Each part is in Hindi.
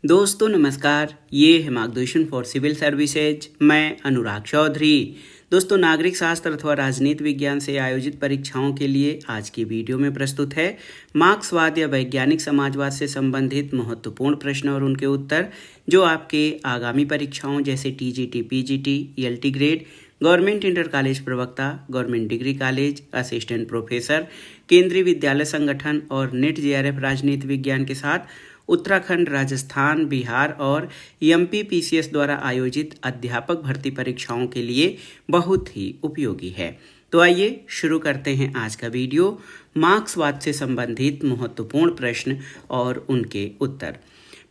दोस्तों नमस्कार, ये है मार्गदर्शन फॉर सिविल सर्विसेज। मैं अनुराग चौधरी। दोस्तों, नागरिक शास्त्र अथवा राजनीति विज्ञान से आयोजित परीक्षाओं के लिए आज की वीडियो में प्रस्तुत है मार्क्सवाद या वैज्ञानिक समाजवाद से संबंधित महत्वपूर्ण प्रश्न और उनके उत्तर, जो आपके आगामी परीक्षाओं जैसे TGT, PGT, LT grade, government inter college प्रवक्ता, government degree college, assistant professor, केंद्रीय विद्यालय संगठन और नेट जेआरएफ राजनीति विज्ञान के साथ उत्तराखंड, राजस्थान, बिहार और एमपी पीसीएस द्वारा आयोजित अध्यापक भर्ती परीक्षाओं के लिए बहुत ही उपयोगी है। तो आइए शुरू करते हैं आज का वीडियो। मार्क्सवाद से संबंधित महत्वपूर्ण प्रश्न और उनके उत्तर।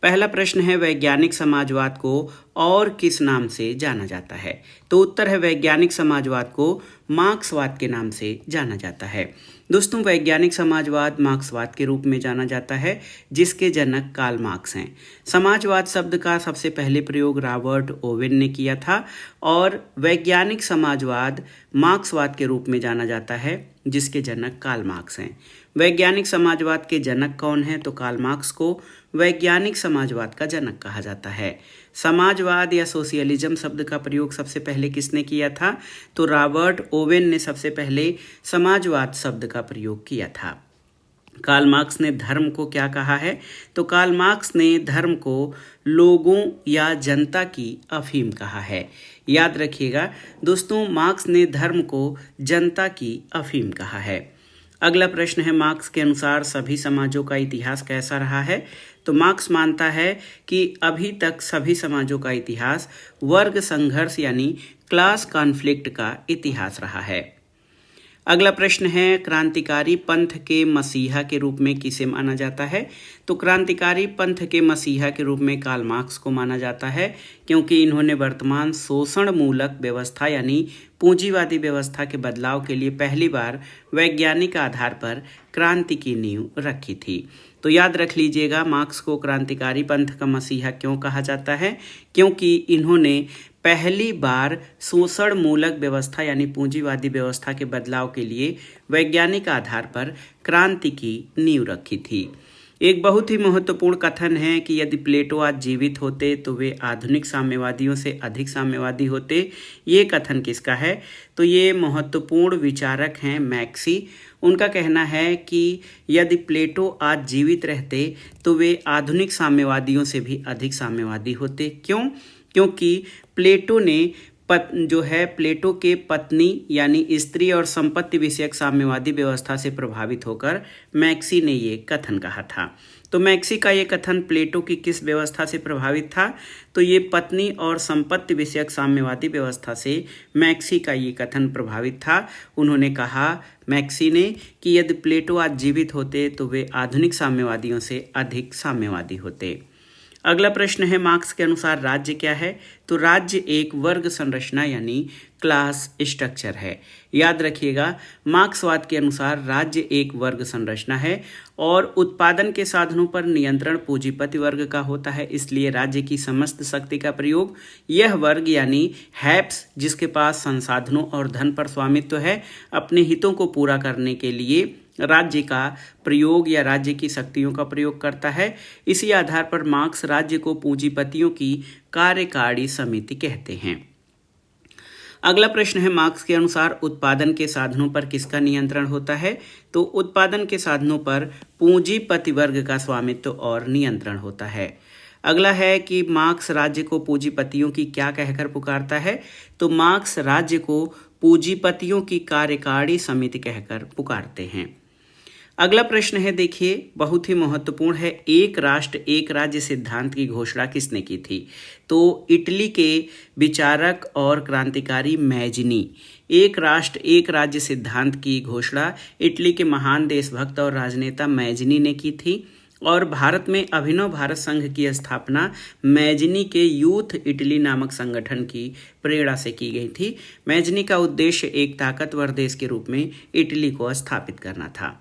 पहला प्रश्न है, वैज्ञानिक समाजवाद को और किस नाम से जाना जाता है? तो उत्तर है, वैज्ञानिक समाजवाद को मार्क्सवाद के नाम से जाना जाता है। दोस्तों, वैज्ञानिक समाजवाद मार्क्सवाद के रूप में जाना जाता है, जिसके जनक कार्ल मार्क्स हैं। समाजवाद शब्द का सबसे पहले प्रयोग रॉबर्ट ओवेन ने किया था और वैज्ञानिक समाजवाद मार्क्सवाद के रूप में जाना जाता है, जिसके जनक कार्ल मार्क्स हैं। वैज्ञानिक समाजवाद के जनक कौन हैं? तो कार्ल मार्क्स को वैज्ञानिक समाजवाद का जनक कहा जाता है। समाजवाद या सोशलिज्म शब्द का प्रयोग सबसे पहले किसने किया था? तो रॉबर्ट ओवेन ने सबसे पहले समाजवाद शब्द का प्रयोग किया था। कार्ल मार्क्स ने धर्म को क्या कहा है? तो कार्ल मार्क्स ने धर्म को लोगों या जनता की अफीम कहा है। याद रखिएगा दोस्तों, मार्क्स ने धर्म को जनता की अफीम कहा है। अगला प्रश्न है, मार्क्स के अनुसार सभी समाजों का इतिहास कैसा रहा है? तो मार्क्स मानता है कि अभी तक सभी समाजों का इतिहास वर्ग संघर्ष यानी क्लास कॉन्फ्लिक्ट का इतिहास रहा है। अगला प्रश्न है, क्रांतिकारी पंथ के मसीहा के रूप में किसे माना जाता है? तो क्रांतिकारी पंथ के मसीहा के रूप में कार्ल मार्क्स को माना जाता है, क्योंकि इन्होंने वर्तमान शोषण मूलक व्यवस्था यानी पूंजीवादी व्यवस्था के बदलाव के लिए पहली बार वैज्ञानिक आधार पर क्रांति की नींव रखी थी। तो याद रख लीजिएगा, मार्क्स को क्रांतिकारी पंथ का मसीहा क्यों कहा जाता है? क्योंकि इन्होंने पहली बार शोषण मूलक व्यवस्था यानी पूंजीवादी व्यवस्था के बदलाव के लिए वैज्ञानिक आधार पर क्रांति की नींव रखी थी। एक बहुत ही महत्वपूर्ण कथन है कि यदि प्लेटो आज जीवित होते तो वे आधुनिक साम्यवादियों से अधिक साम्यवादी होते। ये कथन किसका है? तो ये महत्वपूर्ण विचारक हैं मैक्सी। उनका कहना है कि यदि प्लेटो आज जीवित रहते तो वे आधुनिक साम्यवादियों से भी अधिक साम्यवादी होते। क्यों? क्योंकि प्लेटो ने प्लेटो के पत्नी यानी स्त्री और संपत्ति विषयक साम्यवादी व्यवस्था से प्रभावित होकर मैक्सी ने ये कथन कहा था। तो मैक्सी का ये कथन प्लेटो की किस व्यवस्था से प्रभावित था? तो ये पत्नी और संपत्ति विषयक साम्यवादी व्यवस्था से मैक्सी का ये कथन प्रभावित था। उन्होंने कहा, मैक्सी ने, कि यदि प्लेटो आज जीवित होते तो वे आधुनिक साम्यवादियों से अधिक साम्यवादी होते। अगला प्रश्न है, मार्क्स के अनुसार राज्य क्या है? तो राज्य एक वर्ग संरचना यानी क्लास स्ट्रक्चर है। याद रखिएगा, मार्क्सवाद के अनुसार राज्य एक वर्ग संरचना है और उत्पादन के साधनों पर नियंत्रण पूंजीपति वर्ग का होता है। इसलिए राज्य की समस्त शक्ति का प्रयोग यह वर्ग यानी हैप्स, जिसके पास संसाधनों और धन पर स्वामित्व है, अपने हितों को पूरा करने के लिए राज्य का प्रयोग या राज्य की शक्तियों का प्रयोग करता है। इसी आधार पर मार्क्स राज्य को पूंजीपतियों की कार्यकारी समिति कहते हैं। अगला प्रश्न है, मार्क्स के अनुसार उत्पादन के साधनों पर किसका नियंत्रण होता है? तो उत्पादन के साधनों पर पूंजीपति वर्ग का स्वामित्व और नियंत्रण होता है। अगला है कि मार्क्स राज्य को पूंजीपतियों की क्या कहकर पुकारता है? तो मार्क्स राज्य को पूंजीपतियों की कार्यकारी समिति कहकर पुकारते हैं। अगला प्रश्न है, देखिए, बहुत ही महत्वपूर्ण है, एक राष्ट्र एक राज्य सिद्धांत की घोषणा किसने की थी? तो इटली के विचारक और क्रांतिकारी मैजिनी। एक राष्ट्र एक राज्य सिद्धांत की घोषणा इटली के महान देशभक्त और राजनेता मैजिनी ने की थी और भारत में अभिनव भारत संघ की स्थापना मैजिनी के यूथ इटली नामक संगठन की प्रेरणा से की गई थी। मैजिनी का उद्देश्य एक ताकतवर देश के रूप में इटली को स्थापित करना था।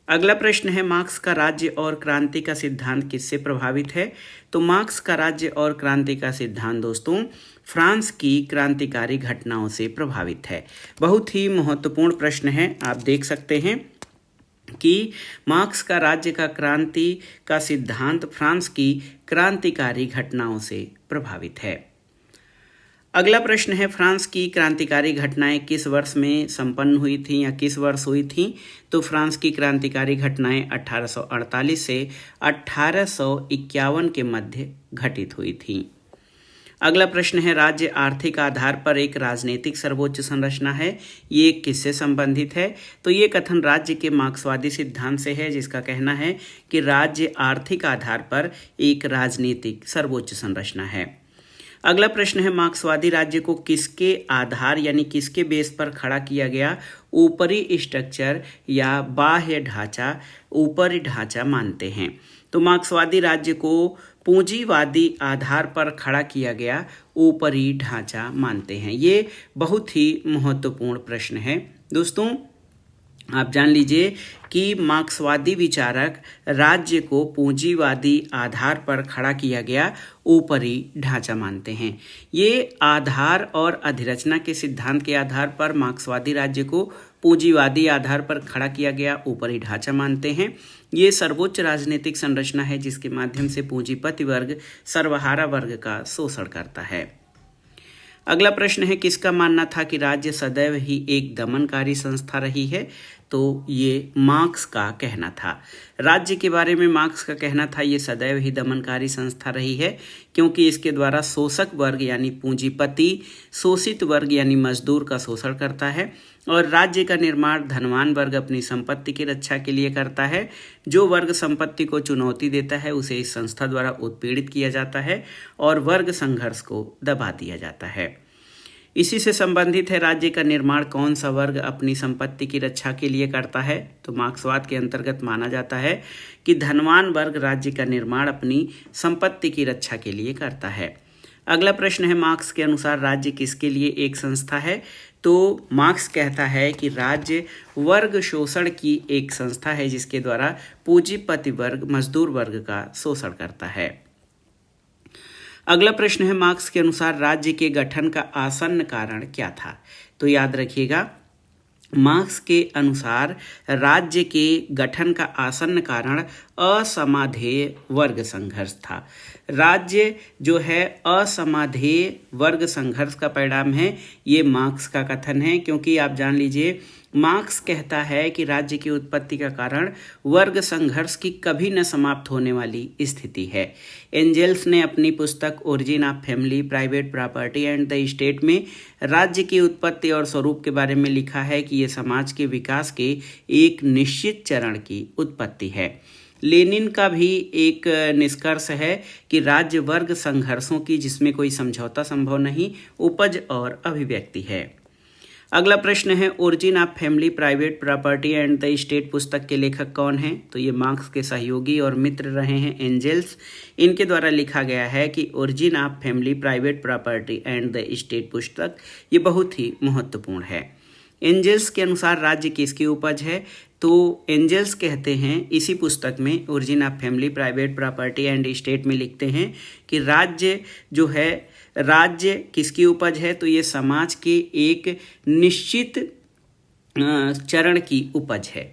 अगला प्रश्न है, मार्क्स का राज्य और क्रांति का सिद्धांत किससे प्रभावित है? तो मार्क्स का राज्य और क्रांति का सिद्धांत दोस्तों फ्रांस की क्रांतिकारी घटनाओं से प्रभावित है। बहुत ही महत्वपूर्ण प्रश्न है, आप देख सकते हैं। कि मार्क्स का राज्य का क्रांति का सिद्धांत फ्रांस की क्रांतिकारी घटनाओं से प्रभावित है। अगला प्रश्न है, फ्रांस की क्रांतिकारी घटनाएं किस वर्ष में संपन्न हुई थी या किस वर्ष हुई थी? तो फ्रांस की क्रांतिकारी घटनाएं 1848 से 1851 के मध्य घटित हुई थी। अगला प्रश्न है, राज्य आर्थिक आधार पर एक राजनीतिक सर्वोच्च संरचना है, ये किससे संबंधित है? तो ये कथन राज्य के मार्क्सवादी सिद्धांत से है, जिसका कहना है कि राज्य आर्थिक आधार पर एक राजनीतिक सर्वोच्च संरचना है। अगला प्रश्न है, मार्क्सवादी राज्य को किसके आधार यानी किसके बेस पर खड़ा किया गया? ऊपरी स्ट्रक्चर या बाह्य ढांचा, ऊपरी ढांचा मानते हैं। तो मार्क्सवादी राज्य को पूंजीवादी आधार पर खड़ा किया गया ऊपरी ढांचा मानते हैं। ये बहुत ही महत्वपूर्ण प्रश्न है दोस्तों। आप जान लीजिए कि मार्क्सवादी विचारक राज्य को पूंजीवादी आधार पर खड़ा किया गया ऊपरी ढांचा मानते हैं। ये आधार और अधिरचना के सिद्धांत के आधार पर मार्क्सवादी राज्य को पूंजीवादी आधार पर खड़ा किया गया ऊपरी ढांचा मानते हैं। ये सर्वोच्च राजनीतिक संरचना है जिसके माध्यम से पूंजीपति वर्ग सर्वहारा वर्ग का शोषण करता है। अगला प्रश्न है, किसका मानना था कि राज्य सदैव ही एक दमनकारी संस्था रही है? तो ये मार्क्स का कहना था। राज्य के बारे में मार्क्स का कहना था ये सदैव ही दमनकारी संस्था रही है, क्योंकि इसके द्वारा शोषक वर्ग यानी पूंजीपति शोषित वर्ग यानी मजदूर का शोषण करता है, और राज्य का निर्माण धनवान वर्ग अपनी संपत्ति की रक्षा के लिए करता है। जो वर्ग संपत्ति को चुनौती देता है उसे इस संस्था द्वारा उत्पीड़ित किया जाता है और वर्ग संघर्ष को दबा दिया जाता है। इसी से संबंधित है, राज्य का निर्माण कौन सा वर्ग अपनी संपत्ति की रक्षा के लिए करता है? तो मार्क्सवाद के अंतर्गत माना जाता है कि धनवान वर्ग राज्य का निर्माण अपनी संपत्ति की रक्षा के लिए करता है। अगला प्रश्न है, मार्क्स के अनुसार राज्य किसके लिए एक संस्था है? तो मार्क्स कहता है कि राज्य वर्ग शोषण की एक संस्था है जिसके द्वारा पूंजीपति वर्ग मजदूर वर्ग का शोषण करता है। अगला प्रश्न है, मार्क्स के अनुसार राज्य के गठन का आसन्न कारण क्या था? तो याद रखिएगा, मार्क्स के अनुसार राज्य के गठन का आसन्न कारण असमाधेय वर्ग संघर्ष था। राज्य जो है असमाधेय वर्ग संघर्ष का परिणाम है, ये मार्क्स का कथन है। क्योंकि आप जान लीजिए, मार्क्स कहता है कि राज्य की उत्पत्ति का कारण वर्ग संघर्ष की कभी न समाप्त होने वाली स्थिति है। एंजेल्स ने अपनी पुस्तक origin of family, private property and the state में राज्य की उत्पत्ति और स्वरूप के बारे में लिखा है कि यह समाज के विकास के एक निश्चित चरण की उत्पत्ति है। लेनिन का भी एक निष्कर्ष है कि राज्य वर्ग संघर्षों की जिसमें कोई समझौता संभव नहीं, उपज और अभिव्यक्ति है। अगला प्रश्न है, origin of family, private property and the state पुस्तक के लेखक कौन हैं? तो ये मार्क्स के सहयोगी और मित्र रहे हैं एंजेल्स। इनके द्वारा लिखा गया है कि origin of family, private property and the state पुस्तक ये बहुत ही महत्वपूर्ण है। एंजेल्स के अनुसार राज्य किसकी उपज है? तो एंजेल्स कहते हैं इसी पुस्तक में, origin of family, private property and state में लिखते हैं कि राज्य जो है, राज्य किसकी उपज है? तो ये समाज के एक निश्चित चरण की उपज है।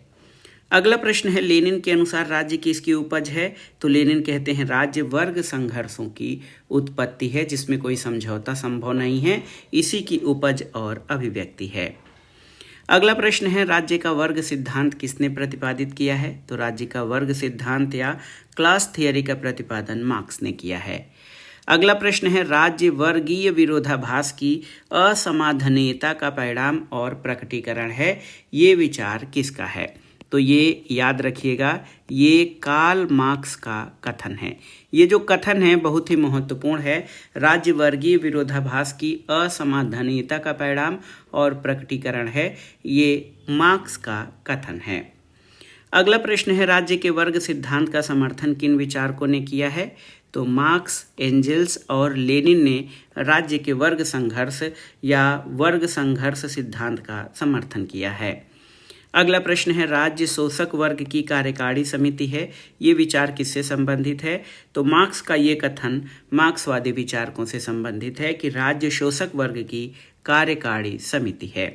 अगला प्रश्न है, लेनिन के अनुसार राज्य किसकी उपज है? तो लेनिन कहते हैं राज्य वर्ग संघर्षों की उत्पत्ति है जिसमें कोई समझौता संभव नहीं है, इसी की उपज और अभिव्यक्ति है। अगला प्रश्न है, राज्य का वर्ग सिद्धांत किसने प्रतिपादित किया है? तो राज्य का वर्ग सिद्धांत या क्लास थियरी का प्रतिपादन मार्क्स ने किया है। अगला प्रश्न है, राज्य वर्गीय विरोधाभास की असमाधानीयता का परिणाम और प्रकटीकरण है, ये विचार किसका है? तो ये याद रखिएगा, ये कार्ल मार्क्स का कथन है। ये जो कथन है बहुत ही महत्वपूर्ण है। राज्य वर्गीय विरोधाभास की असमाधानीयता का परिणाम और प्रकटीकरण है, ये मार्क्स का कथन है। अगला प्रश्न है, राज्य के वर्ग सिद्धांत का समर्थन किन विचारकों ने किया है? तो मार्क्स, एंजेल्स और लेनिन ने राज्य के वर्ग संघर्ष या वर्ग संघर्ष सिद्धांत का समर्थन किया है। अगला प्रश्न है, राज्य शोषक वर्ग की कार्यकारी समिति है, ये विचार किससे संबंधित है? तो मार्क्स का ये कथन मार्क्सवादी विचारकों से संबंधित है कि राज्य शोषक वर्ग की कार्यकारी समिति है।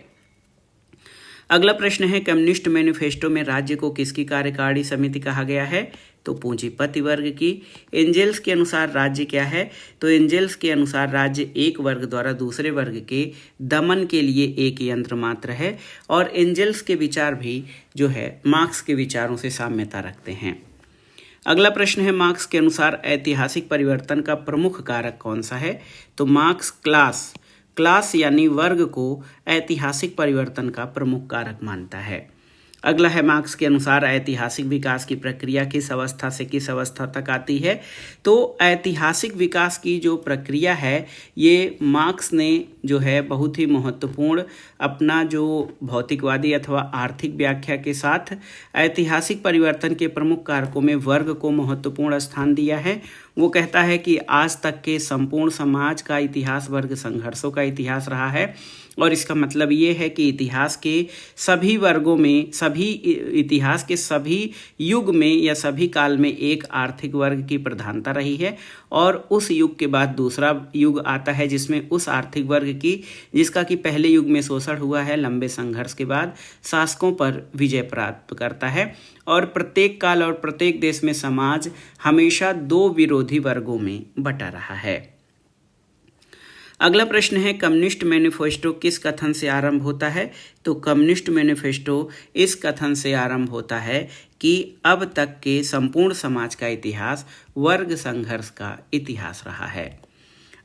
अगला प्रश्न है, कम्युनिस्ट मैनिफेस्टो में राज्य को किसकी कार्यकारिणी समिति कहा गया है? तो पूंजीपति वर्ग की। एंजेल्स के अनुसार राज्य क्या है? तो एंजेल्स के अनुसार राज्य एक वर्ग द्वारा दूसरे वर्ग के दमन के लिए एक यंत्र मात्र है। और एंजेल्स के विचार भी जो है मार्क्स के विचारों से साम्यता रखते हैं। अगला प्रश्न है, मार्क्स के अनुसार ऐतिहासिक परिवर्तन का प्रमुख कारक कौन सा है? तो मार्क्स क्लास यानी वर्ग को ऐतिहासिक परिवर्तन का प्रमुख कारक मानता है। अगला है, मार्क्स के अनुसार ऐतिहासिक विकास की प्रक्रिया किस अवस्था से किस अवस्था तक आती है? तो ऐतिहासिक विकास की जो प्रक्रिया है ये मार्क्स ने जो है बहुत ही महत्वपूर्ण अपना जो भौतिकवादी अथवा आर्थिक व्याख्या के साथ ऐतिहासिक परिवर्तन के प्रमुख कारकों में वर्ग को महत्वपूर्ण स्थान दिया है। वो कहता है कि आज तक के संपूर्ण समाज का इतिहास वर्ग संघर्षों का इतिहास रहा है। और इसका मतलब ये है कि इतिहास के सभी वर्गों में, इतिहास के सभी युग में या सभी काल में एक आर्थिक वर्ग की प्रधानता रही है। और उस युग के बाद दूसरा युग आता है जिसमें उस आर्थिक वर्ग की, जिसका कि पहले युग में शोषण हुआ है, लंबे संघर्ष के बाद शासकों पर विजय प्राप्त करता है। और प्रत्येक काल और प्रत्येक देश में समाज हमेशा दो विरोधी वर्गों में बटा रहा है। अगला प्रश्न है, कम्युनिस्ट मैनिफेस्टो किस कथन से आरंभ होता है? तो कम्युनिस्ट मैनिफेस्टो इस कथन से आरंभ होता है कि अब तक के संपूर्ण समाज का इतिहास वर्ग संघर्ष का इतिहास रहा है।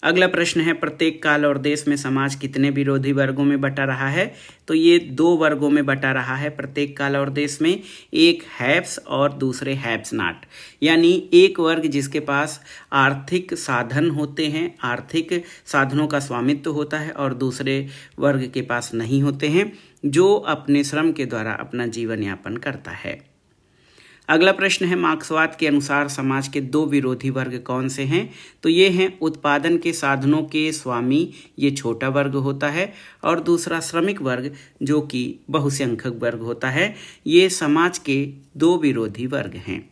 अगला प्रश्न है, प्रत्येक काल और देश में समाज कितने विरोधी वर्गों में बटा रहा है? तो ये दो वर्गों में बटा रहा है प्रत्येक काल और देश में, एक हैव्स और दूसरे हैव्स नॉट। यानी एक वर्ग जिसके पास आर्थिक साधन होते हैं, आर्थिक साधनों का स्वामित्व होता है, और दूसरे वर्ग के पास नहीं होते हैं, जो अपने श्रम के द्वारा अपना जीवन यापन करता है। अगला प्रश्न है, मार्क्सवाद के अनुसार समाज के दो विरोधी वर्ग कौन से हैं? तो ये हैं उत्पादन के साधनों के स्वामी, ये छोटा वर्ग होता है, और दूसरा श्रमिक वर्ग जो कि बहुसंख्यक वर्ग होता है। ये समाज के दो विरोधी वर्ग हैं।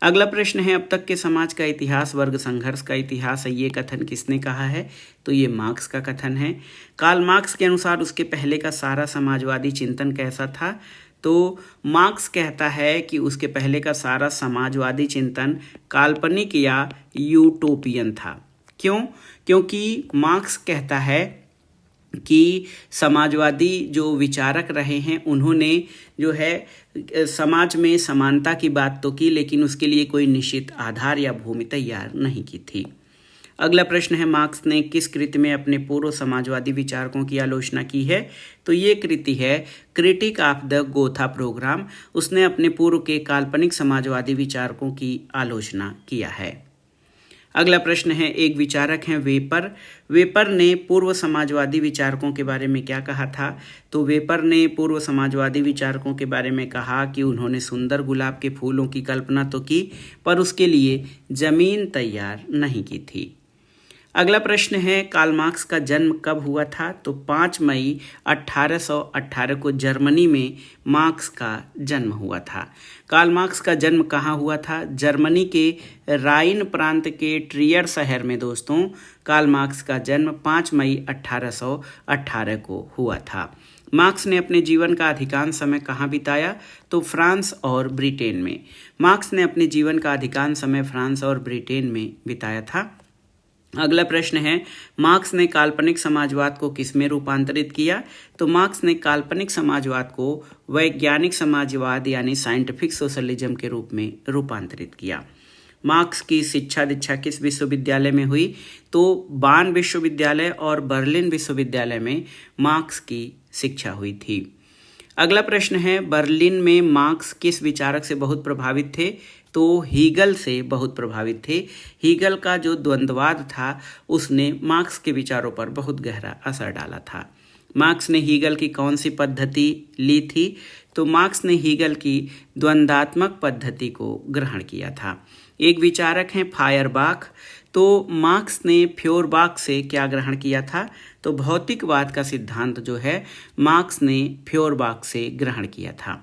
अगला प्रश्न है, अब तक के समाज का इतिहास वर्ग संघर्ष का इतिहास है, ये कथन किसने कहा है? तो ये मार्क्स का कथन है। कार्ल मार्क्स के अनुसार उसके पहले का सारा समाजवादी चिंतन कैसा था? तो मार्क्स कहता है कि उसके पहले का सारा समाजवादी चिंतन काल्पनिक या यूटोपियन था। क्यों? क्योंकि मार्क्स कहता है कि समाजवादी जो विचारक रहे हैं उन्होंने जो है समाज में समानता की बात तो की, लेकिन उसके लिए कोई निश्चित आधार या भूमि तैयार नहीं की थी। अगला प्रश्न है, मार्क्स ने किस कृति में अपने पूर्व समाजवादी विचारकों की आलोचना की है? तो ये कृति है critique of the Gotha programme. उसने अपने पूर्व के काल्पनिक समाजवादी विचारकों की आलोचना किया है। अगला प्रश्न है, एक विचारक हैं वेपर ने पूर्व समाजवादी विचारकों के बारे में क्या कहा था? तो वेपर ने पूर्व समाजवादी विचारकों के बारे में कहा कि उन्होंने सुंदर गुलाब के फूलों की कल्पना तो की, पर उसके लिए जमीन तैयार नहीं की थी। अगला प्रश्न है, कार्ल मार्क्स का जन्म कब हुआ था? तो 5 मई 1818 को जर्मनी में मार्क्स का जन्म हुआ था। कार्ल मार्क्स का जन्म कहाँ हुआ था? जर्मनी के राइन प्रांत के ट्रियर शहर में दोस्तों कार्ल मार्क्स का जन्म 5 मई 1818 को हुआ था। मार्क्स ने अपने जीवन का अधिकांश समय कहाँ बिताया? तो फ्रांस और ब्रिटेन में। मार्क्स ने अपने जीवन का अधिकांश समय फ्रांस और ब्रिटेन में बिताया था। अगला प्रश्न है, मार्क्स ने काल्पनिक समाजवाद को किस में रूपांतरित किया? तो मार्क्स ने काल्पनिक समाजवाद को वैज्ञानिक समाजवाद यानी साइंटिफिक सोशलिज्म के रूप में रूपांतरित किया। मार्क्स की शिक्षा दीक्षा किस विश्वविद्यालय में हुई? तो बान विश्वविद्यालय और बर्लिन विश्वविद्यालय में मार्क्स की शिक्षा हुई थी। अगला प्रश्न है, बर्लिन में मार्क्स किस विचारक से बहुत प्रभावित थे? तो हीगल से बहुत प्रभावित थे। हीगल का जो द्वंद्ववाद था उसने मार्क्स के विचारों पर बहुत गहरा असर डाला था। मार्क्स ने हीगल की कौन सी पद्धति ली थी? तो मार्क्स ने हीगल की द्वंद्वात्मक पद्धति को ग्रहण किया था। एक विचारक हैं फायरबाख, तो मार्क्स ने फ्योरबाख से क्या ग्रहण किया था? तो भौतिकवाद का सिद्धांत जो है मार्क्स ने फ्योरबाख से ग्रहण किया था।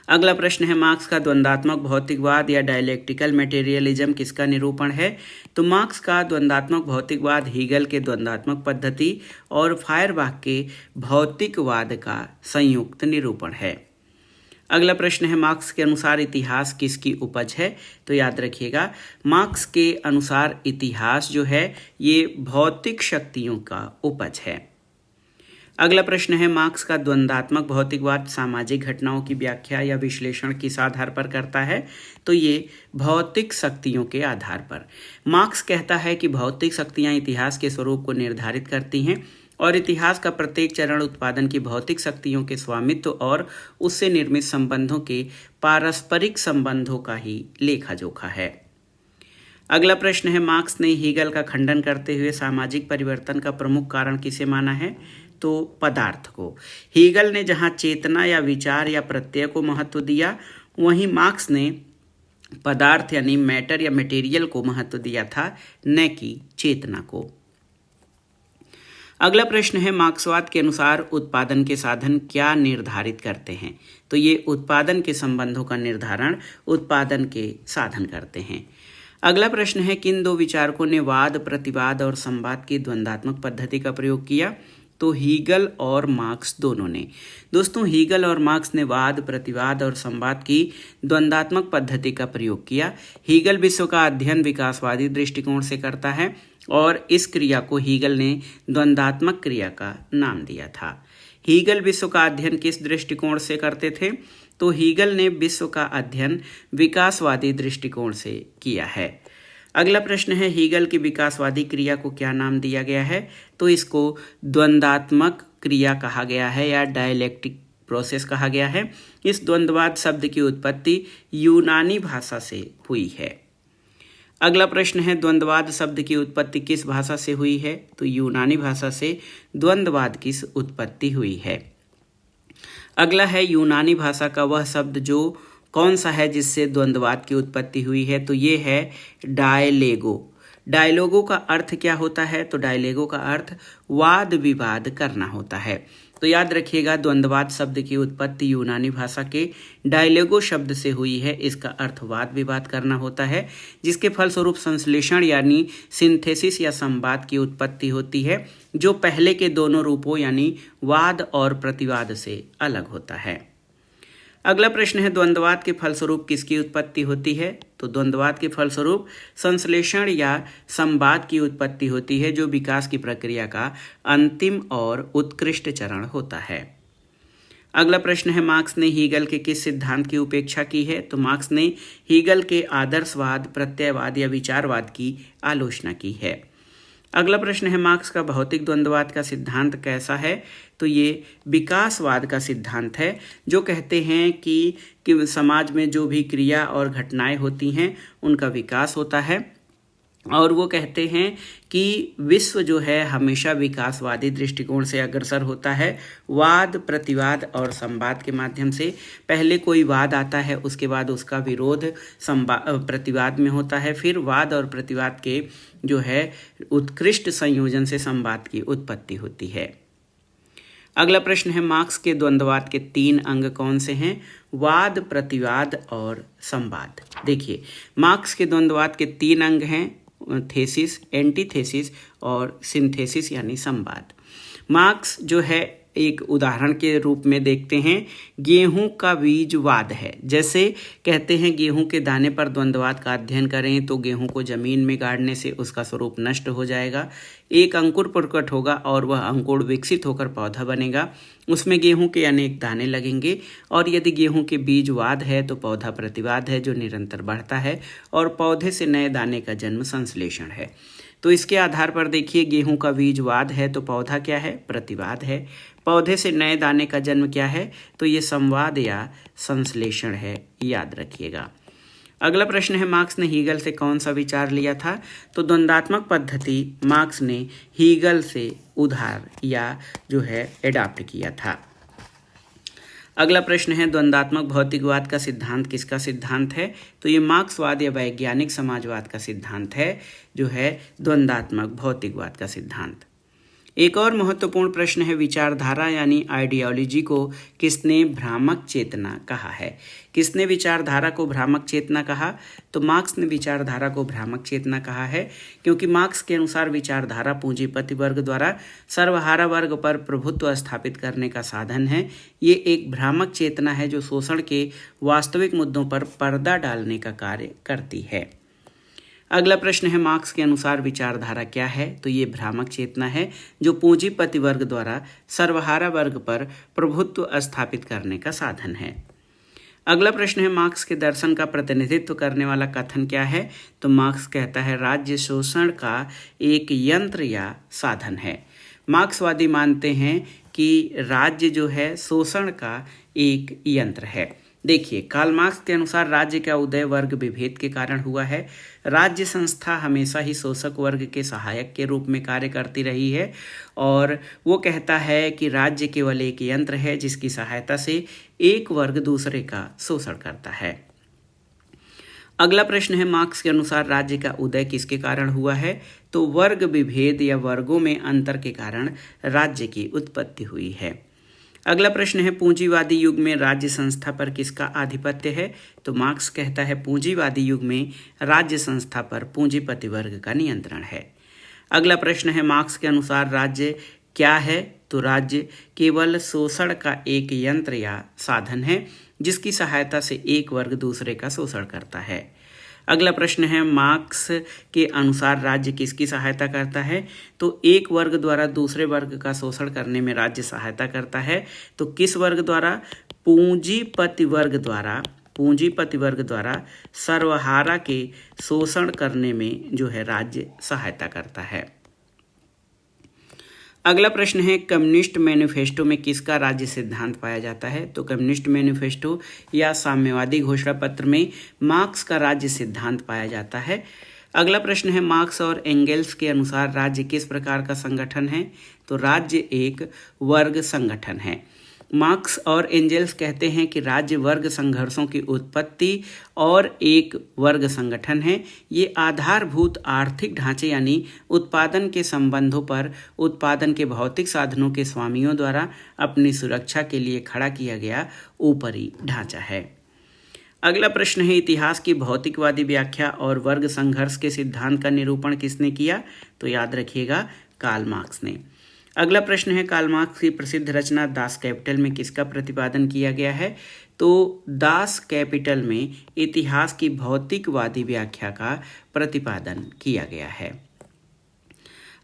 अगला प्रश्न है, मार्क्स का द्वंद्वात्मक भौतिकवाद या डायलेक्टिकल मटेरियलिज्म किसका निरूपण है? तो मार्क्स का द्वंद्वात्मक भौतिकवाद हीगल के द्वंद्वात्मक पद्धति और फायरबाख के भौतिकवाद का संयुक्त निरूपण है। अगला प्रश्न है, मार्क्स के अनुसार इतिहास किसकी उपज है? तो याद रखिएगा, मार्क्स के अनुसार इतिहास जो है ये भौतिक शक्तियों का उपज है। अगला प्रश्न है, मार्क्स का द्वंद्वात्मक भौतिकवाद सामाजिक घटनाओं की व्याख्या या विश्लेषण किस आधार पर करता है? तो ये भौतिक शक्तियों के आधार पर। मार्क्स कहता है कि भौतिक शक्तियां इतिहास के स्वरूप को निर्धारित करती हैं और इतिहास का प्रत्येक चरण उत्पादन की भौतिक शक्तियों के स्वामित्व और उससे निर्मित संबंधों के पारस्परिक संबंधों का ही लेखा जोखा है। अगला प्रश्न है, मार्क्स ने हीगल का खंडन करते हुए सामाजिक परिवर्तन का प्रमुख कारण किसे माना है? तो पदार्थ को। हीगल ने जहां चेतना या विचार या प्रत्यय को महत्व दिया, वहीं मार्क्स ने पदार्थ यानी मैटर या मटेरियल को महत्व दिया था, न कि चेतना को। अगला प्रश्न है, मार्क्सवाद के अनुसार उत्पादन के साधन क्या निर्धारित करते हैं? तो ये उत्पादन के संबंधों का निर्धारण उत्पादन के साधन करते हैं। अगला प्रश्न है, किन दो विचारकों ने वाद, प्रतिवाद और संवाद की द्वंद्वात्मक पद्धति का प्रयोग किया? तो हीगल और मार्क्स दोनों ने। दोस्तों, हीगल और मार्क्स ने वाद, प्रतिवाद और संवाद की द्वंद्वात्मक पद्धति का प्रयोग किया। हीगल विश्व का अध्ययन विकासवादी दृष्टिकोण से करता है और इस क्रिया को हीगल ने द्वंद्वात्मक क्रिया का नाम दिया था। हीगल विश्व का अध्ययन किस दृष्टिकोण से करते थे? तो हीगल ने विश्व का अध्ययन विकासवादी दृष्टिकोण से किया है। अगला प्रश्न है, हीगल की विकासवादी क्रिया को क्या नाम दिया गया है? तो इसको द्वंद्वात्मक क्रिया कहा गया है या डायलेक्टिक प्रोसेस कहा गया है। इस द्वंद्ववाद शब्द की उत्पत्ति यूनानी भाषा से हुई है। अगला प्रश्न है, द्वंद्ववाद शब्द की उत्पत्ति किस भाषा से हुई है? तो यूनानी भाषा से द्वंद्ववाद की उत्पत्ति हुई है। अगला है, यूनानी भाषा का वह शब्द जो कौन सा है जिससे द्वंद्ववाद की उत्पत्ति हुई है? तो ये है डायलेगो। डायलोगो का अर्थ क्या होता है? तो डायलेगो का अर्थ वाद विवाद करना होता है। तो याद रखिएगा, द्वंद्ववाद शब्द की उत्पत्ति यूनानी भाषा के डायलेगो शब्द से हुई है। इसका अर्थ वाद विवाद करना होता है, जिसके फलस्वरूप संश्लेषण यानी सिंथेसिस या संवाद की उत्पत्ति होती है, जो पहले के दोनों रूपों यानी वाद और प्रतिवाद से अलग होता है। अगला प्रश्न है, द्वंद्ववाद के फलस्वरूप किसकी उत्पत्ति होती है? तो द्वंद्ववाद के फलस्वरूप संश्लेषण या संवाद की उत्पत्ति होती है, जो विकास की प्रक्रिया का अंतिम और उत्कृष्ट चरण होता है। अगला प्रश्न है, मार्क्स ने हीगल के किस सिद्धांत की उपेक्षा की है? तो मार्क्स ने हीगल के आदर्शवाद, प्रत्ययवाद या विचारवाद की आलोचना की है। अगला प्रश्न है, मार्क्स का भौतिक द्वंद्ववाद का सिद्धांत कैसा है? तो ये विकासवाद का सिद्धांत है, जो कहते हैं कि समाज में जो भी क्रिया और घटनाएं होती हैं उनका विकास होता है, और वो कहते हैं कि विश्व जो है हमेशा विकासवादी दृष्टिकोण से अग्रसर होता है। वाद, प्रतिवाद और संवाद के माध्यम से पहले कोई वाद आता है, उसके बाद उसका विरोध प्रतिवाद में होता है, फिर वाद और प्रतिवाद के जो है उत्कृष्ट संयोजन से संवाद की उत्पत्ति होती है। अगला प्रश्न है, मार्क्स के द्वंद्ववाद के 3 अंग कौन से हैं? वाद, प्रतिवाद और संवाद। देखिए, मार्क्स के द्वंद्ववाद के 3 अंग हैं, थेसिस, एंटीथेसिस और सिंथेसिस यानी संवाद। मार्क्स जो है एक उदाहरण के रूप में देखते हैं, गेहूं का बीजवाद है। जैसे कहते हैं गेहूं के दाने पर द्वंद्ववाद का अध्ययन करें तो गेहूं को जमीन में गाड़ने से उसका स्वरूप नष्ट हो जाएगा, एक अंकुर प्रकट होगा और वह अंकुर विकसित होकर पौधा बनेगा, उसमें गेहूं के अनेक दाने लगेंगे। और यदि गेहूं के बीजवाद है तो पौधा प्रतिवाद है, जो निरंतर बढ़ता है, और पौधे से नए दाने का जन्म संश्लेषण है। तो इसके आधार पर देखिए, गेहूं का बीजवाद है तो पौधा क्या है? प्रतिवाद है। पौधे से नए दाने का जन्म क्या है? तो ये संवाद या संश्लेषण है, याद रखिएगा। अगला प्रश्न है, मार्क्स ने हीगल से कौन सा विचार लिया था? तो द्वंद्वात्मक पद्धति मार्क्स ने हीगल से उधार या जो है एडाप्ट किया था। अगला प्रश्न है, द्वंद्वात्मक भौतिकवाद का सिद्धांत किसका सिद्धांत है? तो ये मार्क्सवाद या वैज्ञानिक समाजवाद का सिद्धांत है, जो है द्वंद्वात्मक भौतिकवाद का सिद्धांत। एक और महत्वपूर्ण प्रश्न है, विचारधारा यानी आइडियोलॉजी को किसने भ्रामक चेतना कहा है? किसने विचारधारा को भ्रामक चेतना कहा? तो मार्क्स ने विचारधारा को भ्रामक चेतना कहा है, क्योंकि मार्क्स के अनुसार विचारधारा पूंजीपति वर्ग द्वारा सर्वहारा वर्ग पर प्रभुत्व स्थापित करने का साधन है। ये एक भ्रामक चेतना है जो शोषण के वास्तविक मुद्दों पर पर्दा डालने का कार्य करती है। अगला प्रश्न है, मार्क्स के अनुसार विचारधारा क्या है? तो ये भ्रामक चेतना है जो पूंजीपति वर्ग द्वारा सर्वहारा वर्ग पर प्रभुत्व स्थापित करने का साधन है। अगला प्रश्न है, मार्क्स के दर्शन का प्रतिनिधित्व करने वाला कथन क्या है? तो मार्क्स कहता है राज्य शोषण का एक यंत्र या साधन है। मार्क्सवादी मानते हैं कि राज्य जो है शोषण का एक यंत्र है। देखिए, कार्ल मार्क्स के अनुसार राज्य का उदय वर्ग विभेद के कारण हुआ है। राज्य संस्था हमेशा ही शोषक वर्ग के सहायक के रूप में कार्य करती रही है और वो कहता है कि राज्य केवल एक यंत्र है जिसकी सहायता से एक वर्ग दूसरे का शोषण करता है। अगला प्रश्न है, मार्क्स के अनुसार राज्य का उदय किसके कारण हुआ है? तो वर्ग विभेद या वर्गों में अंतर के कारण राज्य की उत्पत्ति हुई है। अगला प्रश्न है, पूंजीवादी युग में राज्य संस्था पर किसका आधिपत्य है? तो मार्क्स कहता है पूंजीवादी युग में राज्य संस्था पर पूंजीपति वर्ग का नियंत्रण है। अगला प्रश्न है, मार्क्स के अनुसार राज्य क्या है? तो राज्य केवल शोषण का एक यंत्र या साधन है जिसकी सहायता से एक वर्ग दूसरे का शोषण करता है। अगला प्रश्न है, मार्क्स के अनुसार राज्य किसकी सहायता करता है? तो एक वर्ग द्वारा दूसरे वर्ग का शोषण करने में राज्य सहायता करता है। तो किस वर्ग द्वारा? पूंजीपति वर्ग द्वारा सर्वहारा के शोषण करने में जो है राज्य सहायता करता है। अगला प्रश्न है, कम्युनिस्ट मैनिफेस्टो में किसका राज्य सिद्धांत पाया जाता है? तो कम्युनिस्ट मैनिफेस्टो या साम्यवादी घोषणा पत्र में मार्क्स का राज्य सिद्धांत पाया जाता है। अगला प्रश्न है, मार्क्स और एंगेल्स के अनुसार राज्य किस प्रकार का संगठन है? तो राज्य एक वर्ग संगठन है। मार्क्स और एंगेल्स कहते हैं कि राज्य वर्ग संघर्षों की उत्पत्ति और एक वर्ग संगठन है। ये आधारभूत आर्थिक ढांचे यानी उत्पादन के संबंधों पर उत्पादन के भौतिक साधनों के स्वामियों द्वारा अपनी सुरक्षा के लिए खड़ा किया गया ऊपरी ढांचा है। अगला प्रश्न है, इतिहास की भौतिकवादी व्याख्या और वर्ग संघर्ष के सिद्धांत का निरूपण किसने किया? तो याद रखिएगा, कार्ल मार्क्स ने। अगला प्रश्न है, कार्ल मार्क्स की प्रसिद्ध रचना दास कैपिटल में किसका प्रतिपादन किया गया है? तो दास कैपिटल में इतिहास की भौतिकवादी व्याख्या का प्रतिपादन किया गया है।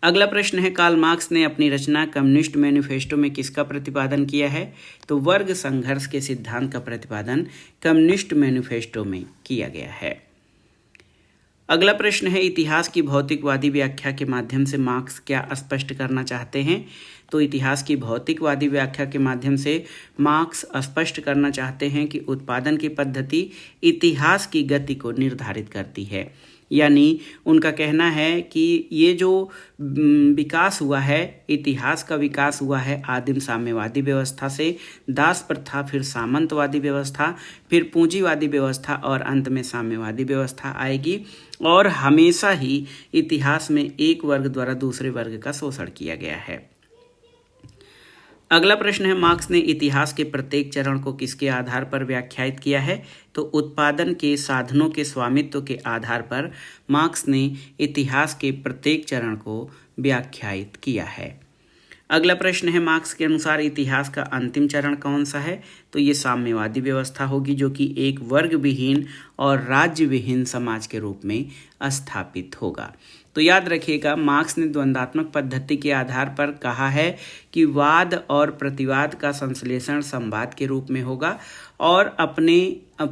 अगला प्रश्न है, कार्ल मार्क्स ने अपनी रचना कम्युनिस्ट मैनिफेस्टो में किसका प्रतिपादन किया है? तो वर्ग संघर्ष के सिद्धांत का प्रतिपादन कम्युनिस्ट मैनिफेस्टो में किया गया है। अगला प्रश्न है, इतिहास की भौतिकवादी व्याख्या के माध्यम से मार्क्स क्या स्पष्ट करना चाहते हैं? तो इतिहास की भौतिकवादी व्याख्या के माध्यम से मार्क्स स्पष्ट करना चाहते हैं कि उत्पादन की पद्धति इतिहास की गति को निर्धारित करती है। यानी उनका कहना है कि ये जो विकास हुआ है, इतिहास का विकास हुआ है आदिम साम्यवादी व्यवस्था से दास प्रथा, फिर सामंतवादी व्यवस्था, फिर पूंजीवादी व्यवस्था और अंत में साम्यवादी व्यवस्था आएगी और हमेशा ही इतिहास में एक वर्ग द्वारा दूसरे वर्ग का शोषण किया गया है। अगला प्रश्न है, मार्क्स ने इतिहास के प्रत्येक चरण को किसके आधार पर व्याख्यायित किया है? तो उत्पादन के साधनों के स्वामित्व के आधार पर मार्क्स ने इतिहास के प्रत्येक चरण को व्याख्यायित किया है। अगला प्रश्न है, मार्क्स के अनुसार इतिहास का अंतिम चरण कौन सा है? तो ये साम्यवादी व्यवस्था होगी जो कि एक वर्ग विहीन और राज्य विहीन समाज के रूप में स्थापित होगा। तो याद रखिएगा, मार्क्स ने द्वंद्वात्मक पद्धति के आधार पर कहा है कि वाद और प्रतिवाद का संश्लेषण संवाद के रूप में होगा और अपने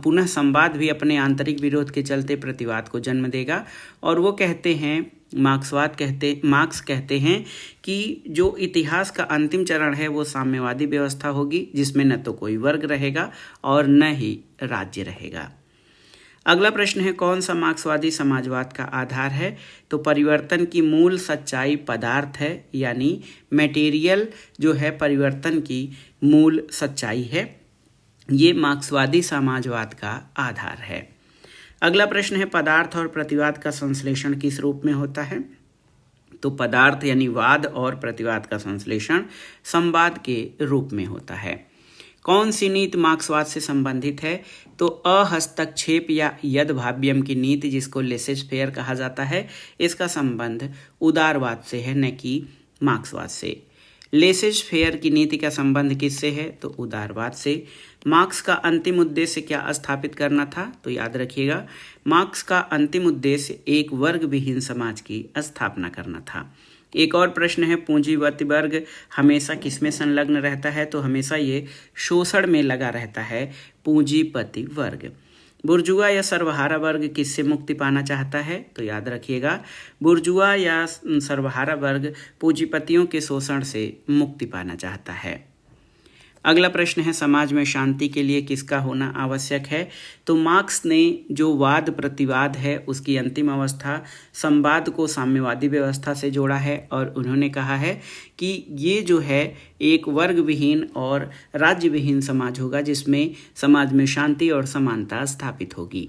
पुनः संवाद भी अपने आंतरिक विरोध के चलते प्रतिवाद को जन्म देगा। और वो कहते हैं, मार्क्स कहते हैं कि जो इतिहास का अंतिम चरण है वो साम्यवादी व्यवस्था होगी जिसमें न तो कोई वर्ग रहेगा और न ही राज्य रहेगा। अगला प्रश्न है, कौन सा मार्क्सवादी समाजवाद का आधार है? तो परिवर्तन की मूल सच्चाई पदार्थ है, यानी मटेरियल जो है परिवर्तन की मूल सच्चाई है। ये मार्क्सवादी समाजवाद का आधार है। अगला प्रश्न है, पदार्थ और प्रतिवाद का संश्लेषण किस रूप में होता है? तो पदार्थ यानी वाद और प्रतिवाद का संश्लेषण संवाद के रूप में होता है। कौन सी नीति मार्क्सवाद से संबंधित है? तो अहस्तक्षेप या यदभाव्यम की नीति, जिसको लेसेस फेयर कहा जाता है, इसका संबंध उदारवाद से है, न कि मार्क्सवाद से। लेसेस फेयर की नीति का संबंध किससे है? तो उदारवाद से। मार्क्स का अंतिम उद्देश्य क्या स्थापित करना था? तो याद रखिएगा, मार्क्स का अंतिम उद्देश्य एक वर्ग विहीन समाज की स्थापना करना था। एक और प्रश्न है, पूंजीपति वर्ग हमेशा किसमें संलग्न रहता है? तो हमेशा ये शोषण में लगा रहता है, पूंजीपति वर्ग। बुर्जुआ या सर्वहारा वर्ग किससे मुक्ति पाना चाहता है? तो याद रखिएगा, बुर्जुआ या सर्वहारा वर्ग पूंजीपतियों के शोषण से मुक्ति पाना चाहता है। अगला प्रश्न है, समाज में शांति के लिए किसका होना आवश्यक है? तो मार्क्स ने जो वाद प्रतिवाद है उसकी अंतिम अवस्था संवाद को साम्यवादी व्यवस्था से जोड़ा है, और उन्होंने कहा है कि ये जो है एक वर्ग विहीन और राज्य विहीन समाज होगा, जिसमें समाज में शांति और समानता स्थापित होगी।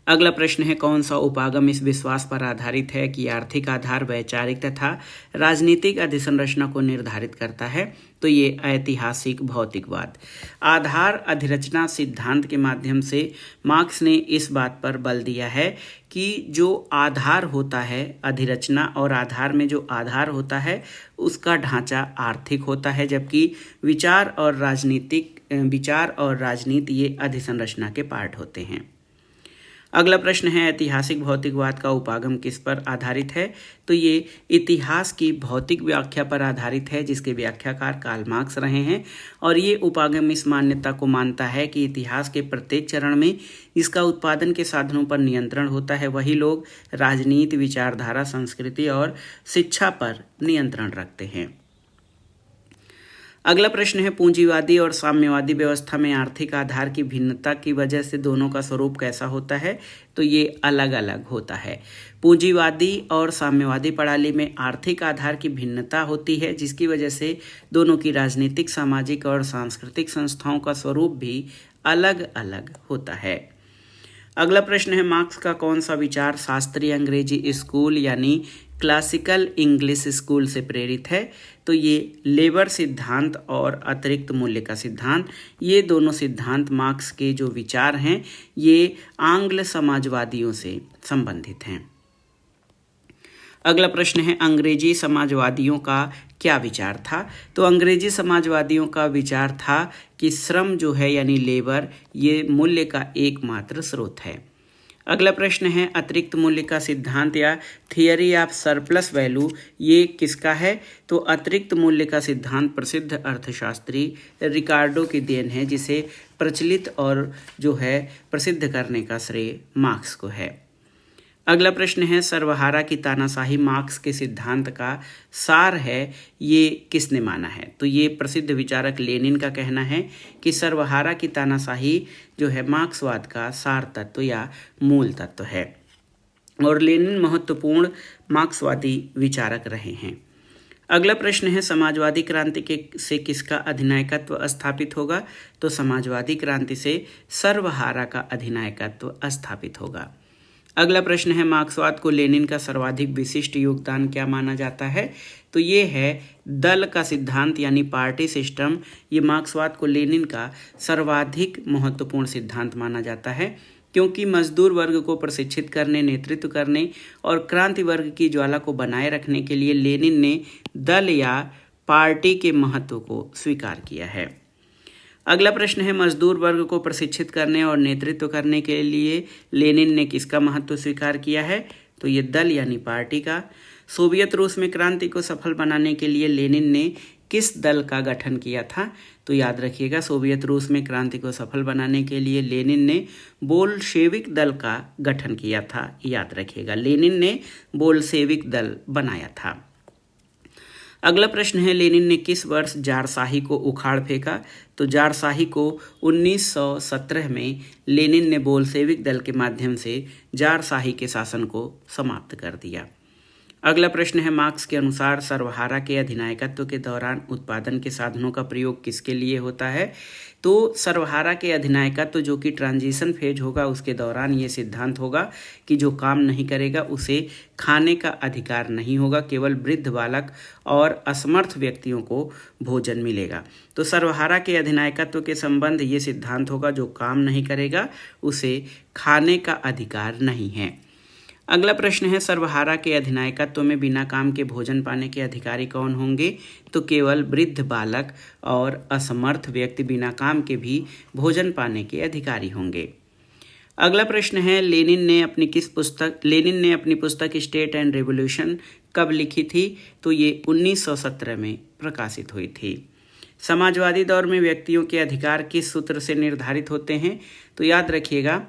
अगला प्रश्न है, कौन सा उपागम इस विश्वास पर आधारित है कि आर्थिक आधार वैचारिक तथा राजनीतिक अधिसंरचना को निर्धारित करता है? तो ये ऐतिहासिक भौतिकवाद। आधार अधिरचना सिद्धांत के माध्यम से मार्क्स ने इस बात पर बल दिया है कि जो आधार होता है, अधिरचना और आधार में जो आधार होता है उसका ढांचा आर्थिक होता है, जबकि विचार और राजनीति ये अधिसंरचना के पार्ट होते हैं। अगला प्रश्न है, ऐतिहासिक भौतिकवाद का उपागम किस पर आधारित है? तो ये इतिहास की भौतिक व्याख्या पर आधारित है, जिसके व्याख्याकार कार्ल मार्क्स रहे हैं, और ये उपागम इस मान्यता को मानता है कि इतिहास के प्रत्येक चरण में इसका उत्पादन के साधनों पर नियंत्रण होता है। वही लोग राजनीति, विचारधारा, संस्कृति और शिक्षा पर नियंत्रण रखते हैं। अगला प्रश्न है, पूंजीवादी और साम्यवादी व्यवस्था में आर्थिक आधार की भिन्नता की वजह से दोनों का स्वरूप कैसा होता है? तो ये अलग अलग होता है। पूंजीवादी और साम्यवादी प्रणाली में आर्थिक आधार की भिन्नता होती है, जिसकी वजह से दोनों की राजनीतिक, सामाजिक और सांस्कृतिक संस्थाओं का स्वरूप भी अलग अलग होता है। अगला प्रश्न है, मार्क्स का कौन सा विचार शास्त्रीय अंग्रेजी स्कूल यानी क्लासिकल इंग्लिश स्कूल से प्रेरित है? तो ये लेबर सिद्धांत और अतिरिक्त मूल्य का सिद्धांत, ये दोनों सिद्धांत मार्क्स के जो विचार हैं ये आंग्ल समाजवादियों से संबंधित हैं। अगला प्रश्न है, अंग्रेजी समाजवादियों का क्या विचार था? तो अंग्रेजी समाजवादियों का विचार था कि श्रम जो है यानी लेबर, ये मूल्य का एकमात्र स्रोत है। अगला प्रश्न है, अतिरिक्त मूल्य का सिद्धांत या थियरी ऑफ सरप्लस वैल्यू, ये किसका है? तो अतिरिक्त मूल्य का सिद्धांत प्रसिद्ध अर्थशास्त्री रिकार्डो की देन है, जिसे प्रचलित और जो है प्रसिद्ध करने का श्रेय मार्क्स को है। अगला प्रश्न है, सर्वहारा की तानाशाही मार्क्स के सिद्धांत का सार है, ये किसने माना है? तो ये प्रसिद्ध विचारक लेनिन का कहना है कि सर्वहारा की तानाशाही जो है मार्क्सवाद का सार तत्व या मूल तत्व है, और लेनिन महत्वपूर्ण मार्क्सवादी विचारक रहे हैं। अगला प्रश्न है, समाजवादी क्रांति से किसका अधिनायकत्व स्थापित होगा? तो समाजवादी क्रांति से सर्वहारा का अधिनायकत्व स्थापित होगा। अगला प्रश्न है, मार्क्सवाद को लेनिन का सर्वाधिक विशिष्ट योगदान क्या माना जाता है? तो ये है दल का सिद्धांत यानी पार्टी सिस्टम। ये मार्क्सवाद को लेनिन का सर्वाधिक महत्वपूर्ण सिद्धांत माना जाता है, क्योंकि मजदूर वर्ग को प्रशिक्षित करने, नेतृत्व करने और क्रांति वर्ग की ज्वाला को बनाए रखने के लिए लेनिन ने दल या पार्टी के महत्व को स्वीकार किया है। अगला प्रश्न है, मजदूर वर्ग को प्रशिक्षित करने और नेतृत्व करने के लिए लेनिन ने किसका महत्व स्वीकार किया है? तो ये दल यानी पार्टी का। सोवियत रूस में क्रांति को सफल बनाने के लिए लेनिन ने किस दल का गठन किया था? तो याद रखिएगा, सोवियत रूस में क्रांति को सफल बनाने के लिए लेनिन ने बोल्शेविक दल का गठन किया था। याद रखिएगा, लेनिन ने बोल्शेविक दल बनाया था। अगला प्रश्न है, लेनिन ने किस वर्ष जारशाही को उखाड़ फेंका? तो जारशाही को 1917 में लेनिन ने बोल्शेविक दल के माध्यम से जारशाही के शासन को समाप्त कर दिया। अगला प्रश्न है, मार्क्स के अनुसार सर्वहारा के अधिनायकत्व के दौरान उत्पादन के साधनों का प्रयोग किसके लिए होता है? तो सर्वहारा के अधिनायकत्व जो कि ट्रांजिशन फेज होगा उसके दौरान ये सिद्धांत होगा कि जो काम नहीं करेगा उसे खाने का अधिकार नहीं होगा, केवल वृद्ध बालक और असमर्थ व्यक्तियों को भोजन मिलेगा। तो सर्वहारा के अधिनायकत्व के संबंध ये सिद्धांत होगा, जो काम नहीं करेगा उसे खाने का अधिकार नहीं है। अगला प्रश्न है, सर्वहारा के अधिनायकत्व में बिना काम के भोजन पाने के अधिकारी कौन होंगे? तो केवल वृद्ध बालक और असमर्थ व्यक्ति बिना काम के भी भोजन पाने के अधिकारी होंगे। अगला प्रश्न है, लेनिन ने अपनी पुस्तक स्टेट एंड रेवोल्यूशन कब लिखी थी? तो ये 1917 में प्रकाशित हुई थी। समाजवादी दौर में व्यक्तियों के अधिकार किस सूत्र से निर्धारित होते हैं? तो याद रखिएगा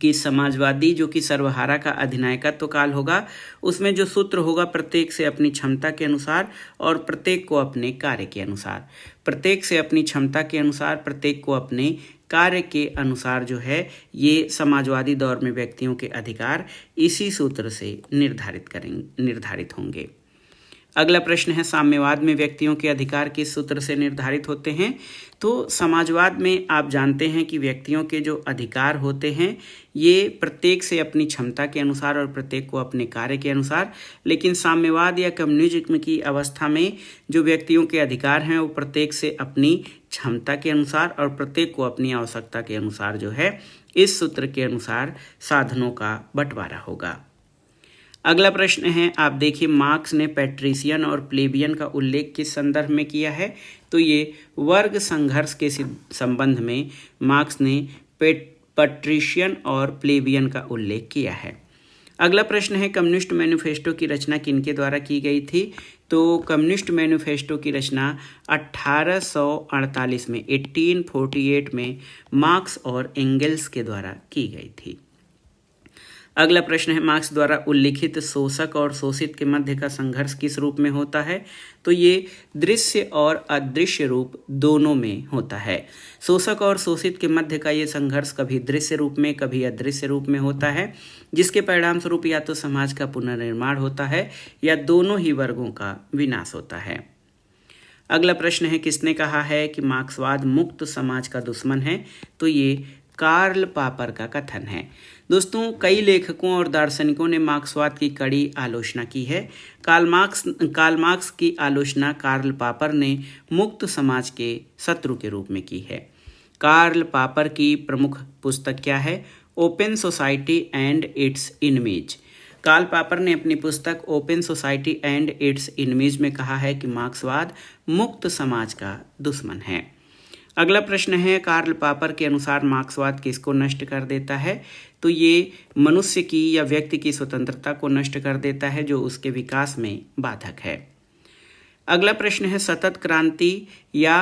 कि समाजवादी जो कि सर्वहारा का अधिनायकत्व काल होगा उसमें जो सूत्र होगा, प्रत्येक से अपनी क्षमता के अनुसार और प्रत्येक को अपने कार्य के अनुसार, प्रत्येक से अपनी क्षमता के अनुसार, प्रत्येक को अपने कार्य के अनुसार जो है ये समाजवादी दौर में व्यक्तियों के अधिकार इसी सूत्र से निर्धारित होंगे। अगला प्रश्न है, साम्यवाद में व्यक्तियों के अधिकार किस सूत्र से निर्धारित होते हैं? तो समाजवाद में आप जानते हैं कि व्यक्तियों के जो अधिकार होते हैं ये प्रत्येक से अपनी क्षमता के अनुसार और प्रत्येक को अपने कार्य के अनुसार, लेकिन साम्यवाद या कम्युनिज्म की अवस्था में जो व्यक्तियों के अधिकार हैं वो प्रत्येक से अपनी क्षमता के अनुसार और प्रत्येक को अपनी आवश्यकता के अनुसार जो है इस सूत्र के अनुसार साधनों का बंटवारा होगा। अगला प्रश्न है, आप देखिए, मार्क्स ने पैट्रिशियन और प्लेबियन का उल्लेख किस संदर्भ में किया है? तो ये वर्ग संघर्ष के संबंध में मार्क्स ने पैट्रिशियन और प्लेबियन का उल्लेख किया है। अगला प्रश्न है, कम्युनिस्ट मैनिफेस्टो की रचना किनके द्वारा की गई थी? तो कम्युनिस्ट मैनिफेस्टो की रचना 1848 में 1848 में मार्क्स और एंगेल्स के द्वारा की गई थी। अगला प्रश्न है, मार्क्स द्वारा उल्लिखित शोषक और शोषित के मध्य का संघर्ष किस रूप में होता है? तो ये दृश्य और अदृश्य रूप दोनों में होता है। शोषक और शोषित के मध्य का ये संघर्ष कभी दृश्य रूप में कभी अदृश्य रूप में होता है, जिसके परिणाम स्वरूप या तो समाज का पुनर्निर्माण होता है या दोनों ही वर्गों का विनाश होता है। अगला प्रश्न है, किसने कहा है कि मार्क्सवाद मुक्त समाज का दुश्मन है? तो ये कार्ल पापर का कथन है। दोस्तों, कई लेखकों और दार्शनिकों ने मार्क्सवाद की कड़ी आलोचना की है। कार्ल मार्क्स की आलोचना कार्ल पापर ने मुक्त समाज के शत्रु के रूप में की है। कार्ल पापर की प्रमुख पुस्तक क्या है? Open society and its enemies. Karl Popper ने अपनी पुस्तक open society and its enemies में कहा है कि मार्क्सवाद मुक्त समाज का दुश्मन है। अगला प्रश्न है, कार्ल पापर के अनुसार मार्क्सवाद किसको नष्ट कर देता है? तो ये मनुष्य की या व्यक्ति की स्वतंत्रता को नष्ट कर देता है, जो उसके विकास में बाधक है। अगला प्रश्न है, सतत क्रांति या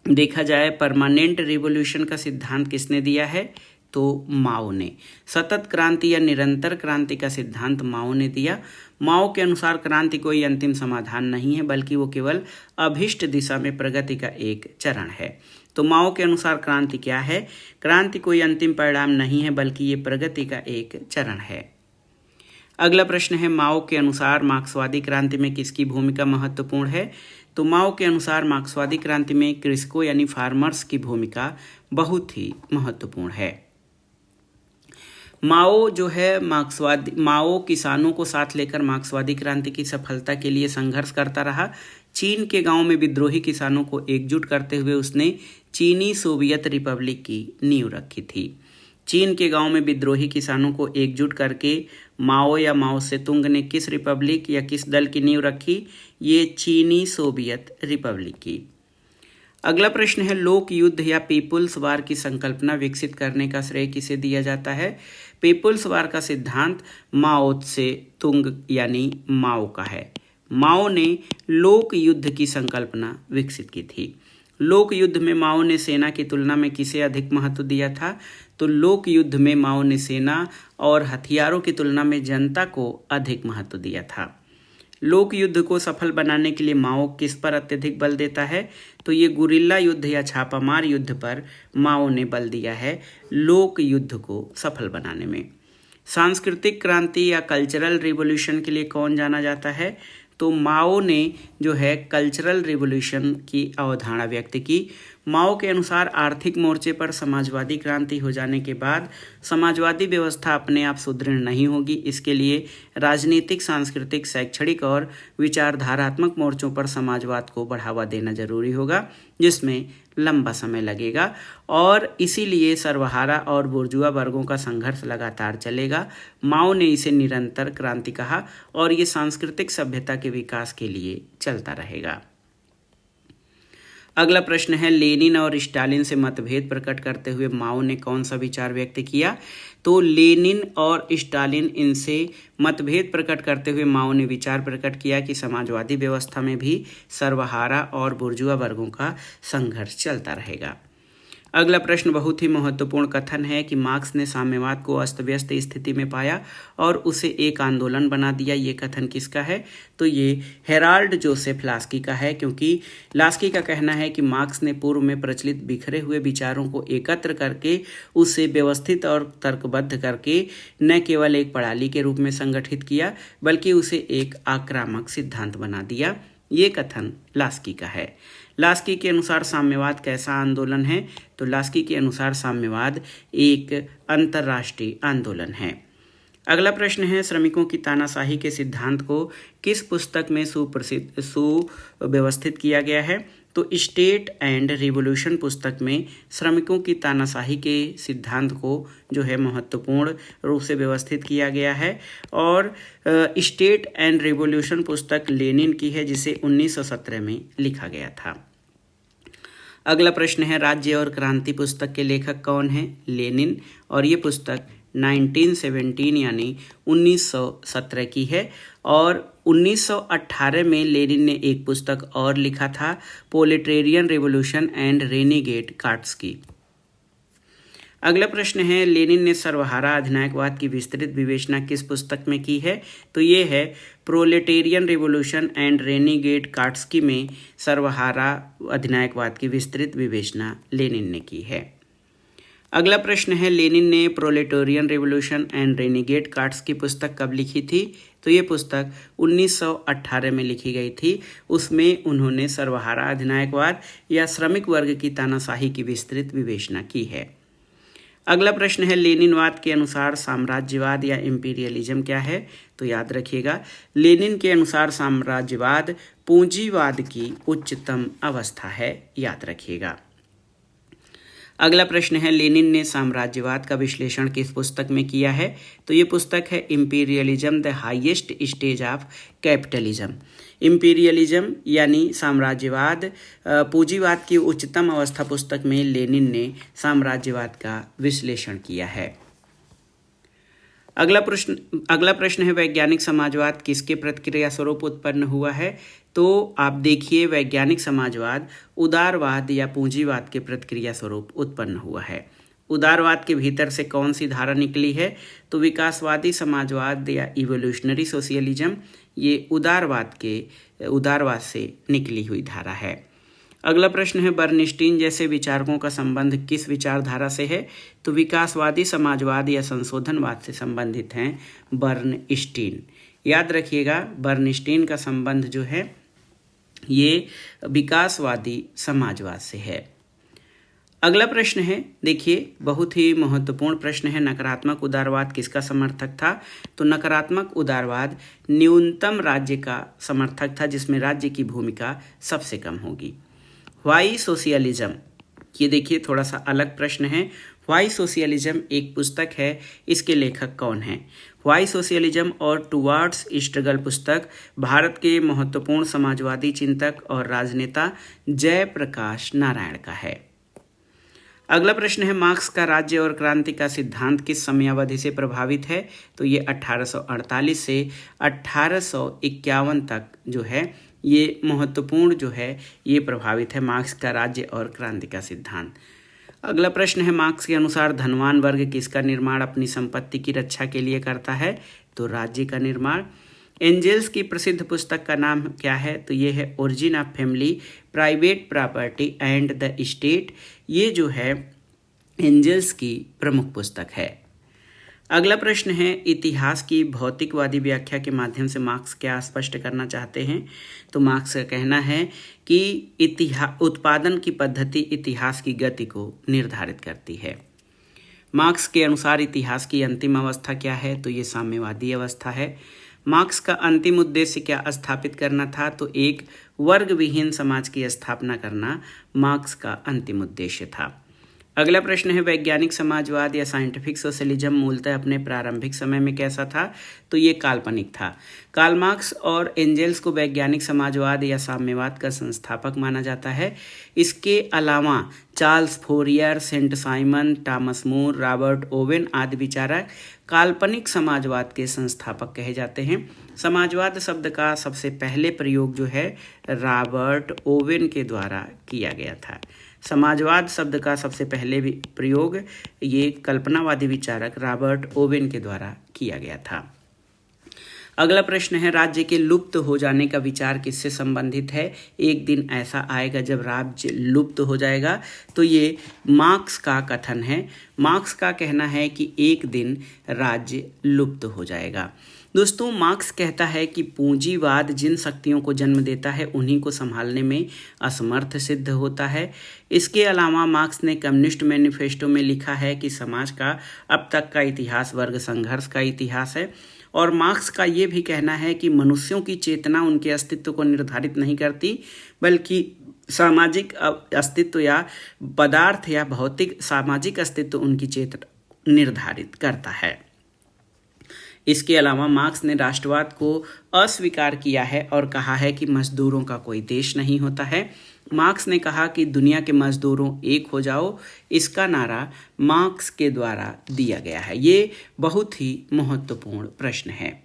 देखा जाए परमानेंट रिवॉल्यूशन का सिद्धांत किसने दिया है? तो माओ ने। सतत क्रांति या निरंतर क्रांति का सिद्धांत माओ ने दिया। माओ के अनुसार क्रांति कोई अंतिम समाधान नहीं है, बल्कि वो केवल अभिष्ट दिशा में प्रगति का एक चरण है। तो माओ के अनुसार क्रांति क्या है? क्रांति कोई अंतिम परिणाम नहीं है, बल्कि ये प्रगति का एक चरण है। अगला प्रश्न है, माओ के अनुसार मार्क्सवादी क्रांति में किसकी भूमिका महत्वपूर्ण है? तो माओ के अनुसार मार्क्सवादी क्रांति में कृषकों यानी फार्मर्स की भूमिका बहुत ही महत्वपूर्ण है। माओ किसानों को साथ लेकर मार्क्सवादी क्रांति की सफलता के लिए संघर्ष करता रहा। चीन के गांव में विद्रोही किसानों को एकजुट करते हुए उसने चीनी सोवियत रिपब्लिक की नींव रखी थी। चीन के गांव में विद्रोही किसानों को एकजुट करके माओ या माओ सेतुंग ने किस रिपब्लिक या किस दल की नींव रखी? ये चीनी सोवियत रिपब्लिक की। अगला प्रश्न है, लोक युद्ध या पीपुल्स वार की संकल्पना विकसित करने का श्रेय किसे दिया जाता है? पीपुल्स वार का सिद्धांत माओ त्से तुंग यानी माओ का है। माओ ने लोक युद्ध की संकल्पना विकसित की थी। लोक युद्ध में माओ ने सेना की तुलना में किसे अधिक महत्व दिया था? तो लोक युद्ध में माओ ने सेना और हथियारों की तुलना में जनता को अधिक महत्व दिया था। लोक युद्ध को सफल बनाने के लिए माओ किस पर अत्यधिक बल देता है? तो ये गुरिल्ला युद्ध या छापामार युद्ध पर माओ ने बल दिया है लोक युद्ध को सफल बनाने में। सांस्कृतिक क्रांति या कल्चरल रिवॉल्यूशन के लिए कौन जाना जाता है? तो माओ ने जो है कल्चरल रिवॉल्यूशन की अवधारणा व्यक्त की। माओ के अनुसार आर्थिक मोर्चे पर समाजवादी क्रांति हो जाने के बाद समाजवादी व्यवस्था अपने आप सुदृढ़ नहीं होगी। इसके लिए राजनीतिक, सांस्कृतिक, शैक्षणिक और विचारधारात्मक मोर्चों पर समाजवाद को बढ़ावा देना जरूरी होगा, जिसमें लंबा समय लगेगा और इसीलिए सर्वहारा और बुर्जुआ वर्गों का संघर्ष लगातार चलेगा। माओ ने इसे निरंतर क्रांति कहा और ये सांस्कृतिक सभ्यता के विकास के लिए चलता रहेगा। अगला प्रश्न है, लेनिन और स्टालिन से मतभेद प्रकट करते हुए माओ ने कौन सा विचार व्यक्त किया? तो लेनिन और स्टालिन इनसे मतभेद प्रकट करते हुए माओ ने विचार प्रकट किया कि समाजवादी व्यवस्था में भी सर्वहारा और बुर्जुआ वर्गों का संघर्ष चलता रहेगा। अगला प्रश्न बहुत ही महत्वपूर्ण कथन है कि मार्क्स ने साम्यवाद को अस्त व्यस्त स्थिति में पाया और उसे एक आंदोलन बना दिया। ये कथन किसका है? तो ये हेराल्ड जोसेफ लास्की का है, क्योंकि लास्की का कहना है कि मार्क्स ने पूर्व में प्रचलित बिखरे हुए विचारों को एकत्र करके उसे व्यवस्थित और तर्कबद्ध करके न केवल एक प्रणाली के रूप में संगठित किया, बल्कि उसे एक आक्रामक सिद्धांत बना दिया। ये कथन लास्की का है। लास्की के अनुसार साम्यवाद कैसा आंदोलन है? तो लास्की के अनुसार साम्यवाद एक अंतर्राष्ट्रीय आंदोलन है। अगला प्रश्न है, श्रमिकों की तानाशाही के सिद्धांत को किस पुस्तक में सुव्यवस्थित किया गया है? तो स्टेट एंड रिवॉल्यूशन पुस्तक में श्रमिकों की तानाशाही के सिद्धांत को जो है महत्वपूर्ण रूप से व्यवस्थित किया गया है और स्टेट एंड रिवॉल्यूशन पुस्तक लेनिन की है, जिसे 1917 में लिखा गया था। अगला प्रश्न है, राज्य और क्रांति पुस्तक के लेखक कौन है? लेनिन, और ये पुस्तक 1917 यानी 1917 की है। और 1918 में लेनिन ने एक पुस्तक और लिखा था, प्रोलेटेरियन रिवॉल्यूशन एंड रेनेगेड काट्स्की। अगला प्रश्न है, लेनिन ने सर्वहारा अधिनायकवाद की विस्तृत विवेचना किस पुस्तक में की है? तो ये है प्रोलेटेरियन रिवॉल्यूशन एंड रेनेगेड काट्स्की में सर्वहारा अधिनायकवाद की विस्तृत विवेचना लेनिन ने की है। अगला प्रश्न है, लेनिन ने प्रोलेटेरियन रिवॉल्यूशन एंड रेनेगेड काट्स्की पुस्तक कब लिखी थी? तो ये पुस्तक 1918 में लिखी गई थी। उसमें उन्होंने सर्वहारा अधिनायकवाद या श्रमिक वर्ग की तानाशाही की विस्तृत विवेचना की है। अगला प्रश्न है, लेनिनवाद के अनुसार साम्राज्यवाद या इंपीरियलिज्म क्या है? तो याद रखिएगा, लेनिन के अनुसार साम्राज्यवाद पूंजीवाद की उच्चतम अवस्था है, याद रखिएगा। अगला प्रश्न है, लेनिन ने साम्राज्यवाद का विश्लेषण किस पुस्तक में किया है? तो ये पुस्तक है imperialism the highest stage of capitalism. Imperialism यानी साम्राज्यवाद पूंजीवाद की उच्चतम अवस्था पुस्तक में लेनिन ने साम्राज्यवाद का विश्लेषण किया है। अगला प्रश्न है, वैज्ञानिक समाजवाद किसके प्रतिक्रिया स्वरूप उत्पन्न हुआ है? तो आप देखिए, वैज्ञानिक समाजवाद उदारवाद या पूंजीवाद के प्रतिक्रिया स्वरूप उत्पन्न हुआ है। उदारवाद के भीतर से कौन सी धारा निकली है? तो विकासवादी समाजवाद या इवोल्यूशनरी सोशलिज्म, ये उदारवाद से निकली हुई धारा है। अगला प्रश्न है, बर्नस्टीन जैसे विचारकों का संबंध किस विचारधारा से है? तो विकासवादी समाजवाद या संशोधनवाद से संबंधित हैं बर्नस्टीन। याद रखिएगा, बर्नस्टीन का संबंध जो है ये विकासवादी समाजवाद से है। अगला प्रश्न है, देखिए बहुत ही महत्वपूर्ण प्रश्न है, नकारात्मक उदारवाद किसका समर्थक था? तो नकारात्मक उदारवाद न्यूनतम राज्य का समर्थक था, जिसमें राज्य की भूमिका सबसे कम होगी। व्हाई सोशलिज्म, ये देखिए थोड़ा सा अलग प्रश्न है। व्हाई सोशलिज्म एक पुस्तक है, इसके लेखक कौन हैं? व्हाई सोशलिज्म और टुवार्ड्स स्ट्रगल पुस्तक भारत के महत्वपूर्ण समाजवादी चिंतक और राजनेता जयप्रकाश नारायण का है। अगला प्रश्न है, मार्क्स का राज्य और क्रांति का सिद्धांत किस समयावधि से प्रभावित है? तो ये 1848 से 1851 तक जो है ये महत्वपूर्ण जो है ये प्रभावित है, मार्क्स का राज्य और क्रांति का सिद्धांत। अगला प्रश्न है, मार्क्स के अनुसार धनवान वर्ग किसका निर्माण अपनी संपत्ति की रक्षा के लिए करता है? तो राज्य का निर्माण। एंजल्स की प्रसिद्ध पुस्तक का नाम क्या है? तो ये है origin of family, private property and the state. ये जो है एंजल्स की प्रमुख पुस्तक है। अगला प्रश्न है, इतिहास की भौतिकवादी व्याख्या के माध्यम से मार्क्स क्या स्पष्ट करना चाहते हैं। तो मार्क्स का कहना है कि उत्पादन की पद्धति इतिहास की गति को निर्धारित करती है। मार्क्स के अनुसार इतिहास की अंतिम अवस्था क्या है, तो ये साम्यवादी अवस्था है। मार्क्स का अंतिम उद्देश्य क्या स्थापित करना था, तो एक वर्ग विहीन समाज की स्थापना करना मार्क्स का अंतिम उद्देश्य था। अगला प्रश्न है, वैज्ञानिक समाजवाद या साइंटिफिक सोशलिज्म मूलतः अपने प्रारंभिक समय में कैसा था, तो ये काल्पनिक था। कार्ल मार्क्स और एंजेल्स को वैज्ञानिक समाजवाद या साम्यवाद का संस्थापक माना जाता है। इसके अलावा Charles Fourier, Saint Simon, Thomas More, Robert Owen आदि विचारक काल्पनिक समाजवाद के संस्थापक कहे जाते हैं। समाजवाद शब्द का सबसे पहले प्रयोग जो है रॉबर्ट ओवेन के द्वारा किया गया था। समाजवाद शब्द का सबसे पहले प्रयोग ये कल्पनावादी विचारक रॉबर्ट ओवेन के द्वारा किया गया था। अगला प्रश्न है, राज्य के लुप्त हो जाने का विचार किससे संबंधित है। एक दिन ऐसा आएगा जब राज्य लुप्त हो जाएगा, तो ये मार्क्स का कथन है। मार्क्स का कहना है कि एक दिन राज्य लुप्त हो जाएगा। दोस्तों, मार्क्स कहता है कि पूंजीवाद जिन शक्तियों को जन्म देता है उन्हीं को संभालने में असमर्थ सिद्ध होता है। इसके अलावा मार्क्स ने कम्युनिस्ट मैनिफेस्टो में लिखा है कि समाज का अब तक का इतिहास वर्ग संघर्ष का इतिहास है। और मार्क्स का ये भी कहना है कि मनुष्यों की चेतना उनके अस्तित्व को निर्धारित नहीं करती, बल्कि सामाजिक अस्तित्व या पदार्थ या भौतिक सामाजिक अस्तित्व उनकी चेतना निर्धारित करता है। इसके अलावा मार्क्स ने राष्ट्रवाद को अस्वीकार किया है और कहा है कि मजदूरों का कोई देश नहीं होता है। मार्क्स ने कहा कि दुनिया के मजदूरों एक हो जाओ, इसका नारा मार्क्स के द्वारा दिया गया है। ये बहुत ही महत्वपूर्ण प्रश्न है।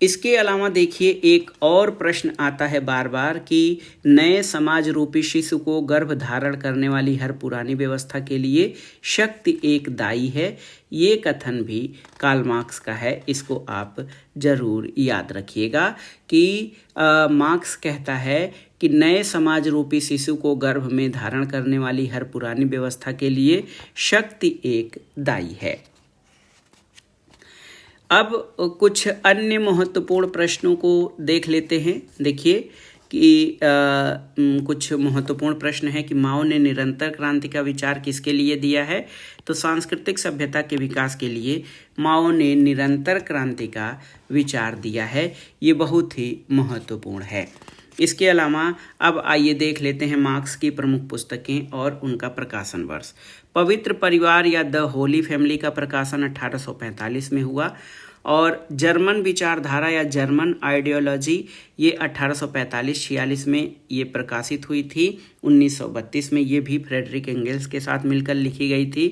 इसके अलावा देखिए, एक और प्रश्न आता है बार बार कि नए समाज रूपी शिशु को गर्भ धारण करने वाली हर पुरानी व्यवस्था के लिए शक्ति एक दायी है। ये कथन भी कार्ल मार्क्स का है। इसको आप जरूर याद रखिएगा कि मार्क्स कहता है कि नए समाज रूपी शिशु को गर्भ में धारण करने वाली हर पुरानी व्यवस्था के लिए शक्ति एक दायी है। अब कुछ अन्य महत्वपूर्ण प्रश्नों को देख लेते हैं। देखिए कि कुछ महत्वपूर्ण प्रश्न है कि माओ ने निरंतर क्रांति का विचार किसके लिए दिया है। तो सांस्कृतिक सभ्यता के विकास के लिए माओ ने निरंतर क्रांति का विचार दिया है। ये बहुत ही महत्वपूर्ण है। इसके अलावा अब आइए देख लेते हैं मार्क्स की प्रमुख पुस्तकें और उनका प्रकाशन वर्ष। पवित्र परिवार या द होली फैमिली का प्रकाशन 1845 में हुआ और जर्मन विचारधारा या जर्मन आइडियोलॉजी ये 1845-46 में ये प्रकाशित हुई थी। 1932 में ये भी फ्रेडरिक एंगेल्स के साथ मिलकर लिखी गई थी।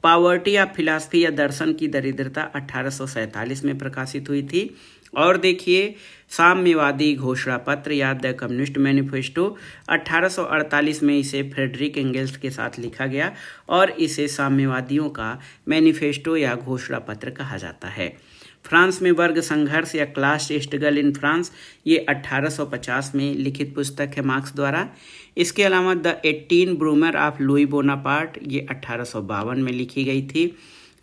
पॉवर्टी ऑफ फिलॉसफी या दर्शन की दरिद्रता 1847 में प्रकाशित हुई थी। और देखिए, साम्यवादी घोषणा पत्र या द कम्युनिस्ट मैनिफेस्टो 1848 में इसे फ्रेडरिक एंगेल्स के साथ लिखा गया और इसे साम्यवादियों का मैनिफेस्टो या घोषणा पत्र कहा जाता है। फ्रांस में वर्ग संघर्ष या क्लास स्ट्रगल इन फ्रांस ये 1850 में लिखित पुस्तक है मार्क्स द्वारा। इसके अलावा द 18 ब्रूमर ऑफ लुई बोनापार्ट ये 1852 में लिखी गई थी।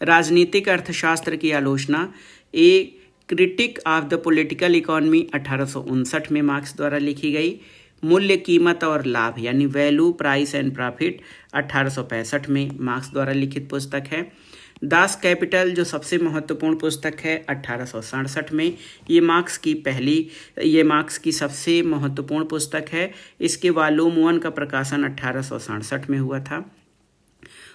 राजनीतिक अर्थशास्त्र की आलोचना a critique of the political economy 1859 में मार्क्स द्वारा लिखी गई। मूल्य, कीमत और लाभ यानी वैल्यू, प्राइस एंड प्रॉफिट 1865 में मार्क्स द्वारा लिखित पुस्तक है। दास कैपिटल जो सबसे महत्वपूर्ण पुस्तक है 1867 में, ये मार्क्स की सबसे महत्वपूर्ण पुस्तक है। इसके वॉल्यूम 1 का प्रकाशन 1867 में हुआ था।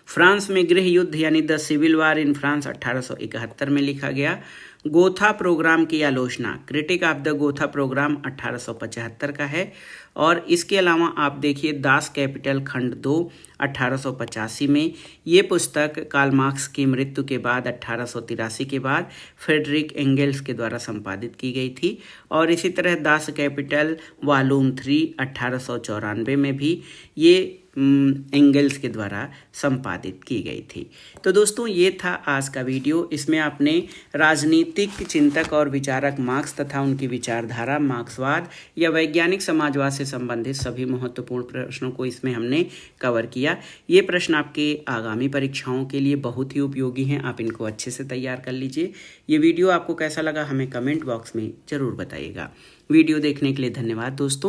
फ्रांस में गृह युद्ध यानी the civil war in France 1871 में लिखा गया। गोथा प्रोग्राम की आलोचना, critique of the Gotha programme 1875 का है। और इसके अलावा आप देखिए दास कैपिटल खंड 2 1885 में, ये पुस्तक कार्ल मार्क्स की मृत्यु के बाद 1883 के बाद फ्रेडरिक एंगेल्स के द्वारा संपादित की गई थी। और इसी तरह दास कैपिटल वॉल्यूम 3 1894 में भी ये एंगल्स के द्वारा संपादित की गई थी। तो दोस्तों ये था आज का वीडियो। इसमें आपने राजनीतिक चिंतक और विचारक मार्क्स तथा उनकी विचारधारा, मार्क्सवाद या वैज्ञानिक समाजवाद से संबंधित सभी महत्वपूर्ण प्रश्नों को इसमें हमने कवर किया। ये प्रश्न आपके आगामी परीक्षाओं के लिए बहुत ही उपयोगी हैं, आप इनको अच्छे से तैयार कर लीजिए। ये वीडियो आपको कैसा लगा हमें कमेंट बॉक्स में ज़रूर बताइएगा। वीडियो देखने के लिए धन्यवाद दोस्तों।